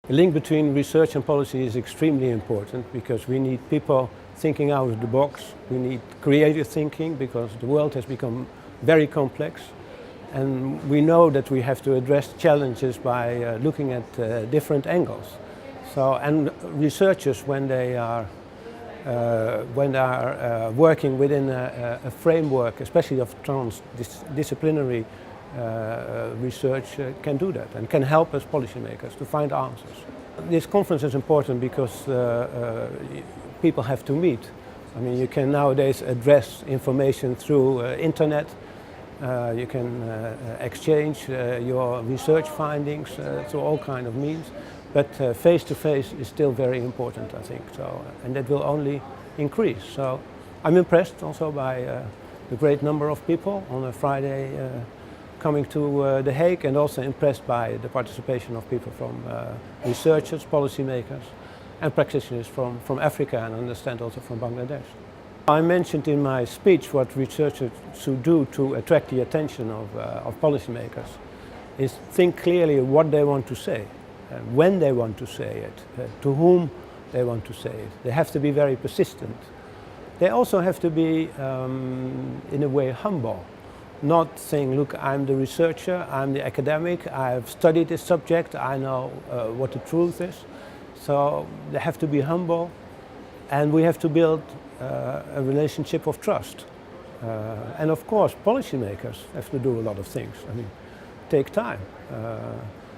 The link between research and policy is extremely important because we need people thinking out of the box. We need creative thinking because the world has become very complex, and we know that we have to address challenges by looking at different angles. And researchers, when they are working within a framework, especially of transdisciplinary research, can do that and can help us policymakers to find answers. This conference is important because people have to meet. I mean, you can nowadays address information through internet. You can exchange your research findings through all kinds of means. But face-to-face is still very important, I think. And that will only increase. So I'm impressed also by the great number of people on a Friday coming to The Hague, and also impressed by the participation of people from researchers, policymakers, and practitioners from Africa, and I understand also from Bangladesh. I mentioned in my speech what researchers should do to attract the attention of policymakers is think clearly what they want to say, when they want to say it, to whom they want to say it. They have to be very persistent. They also have to be, in a way, humble. Not saying, look, I'm the researcher, I'm the academic, I've studied this subject, I know what the truth is. So they have to be humble, and we have to build a relationship of trust. And of course, policymakers have to do a lot of things. I mean, take time.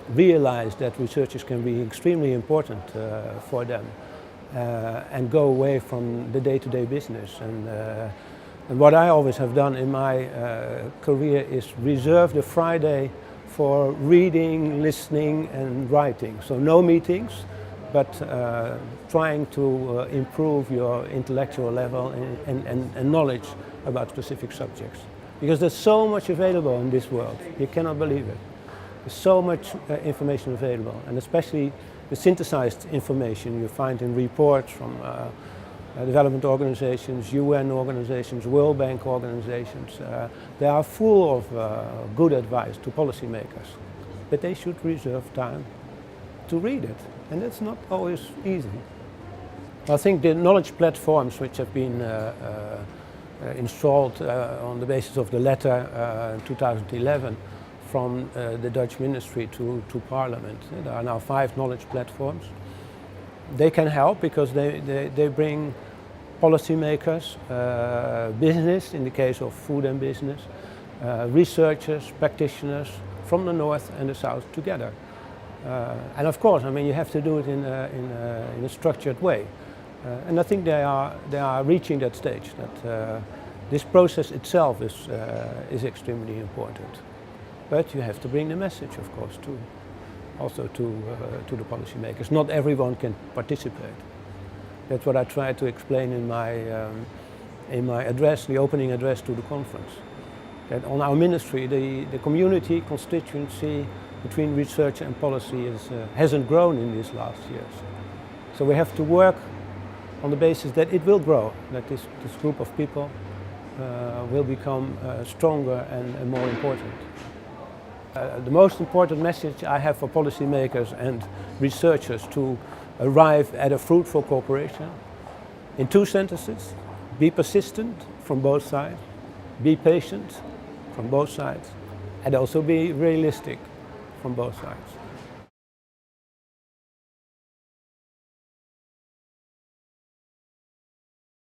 Realize that researchers can be extremely important for them and go away from the day-to-day business. And what I always have done in my career is reserve the Friday for reading, listening and writing. So no meetings, but trying to improve your intellectual level and knowledge about specific subjects. Because there's so much available in this world, you cannot believe it. There's so much information available, and especially the synthesized information you find in reports from development organizations, UN organizations, World Bank organizations. They are full of good advice to policymakers, but they should reserve time to read it, and it's not always easy. I think the knowledge platforms which have been installed on the basis of the letter in 2011 from the Dutch ministry to Parliament. There are now 5 knowledge platforms. They can help because they bring policymakers, business, in the case of food and business, researchers, practitioners from the north and the south together. And of course, I mean, you have to do it in a structured way. And I think they are reaching that stage, that this process itself is extremely important. But you have to bring the message, of course, also to the policymakers. Not everyone can participate. That's what I tried to explain in my address, the opening address to the conference. That on our ministry, the community constituency between research and policy hasn't grown in these last years. So we have to work on the basis that it will grow, that this group of people will become stronger and more important. The most important message I have for policymakers and researchers to arrive at a fruitful cooperation, in 2 sentences: be persistent from both sides, be patient from both sides, and also be realistic from both sides.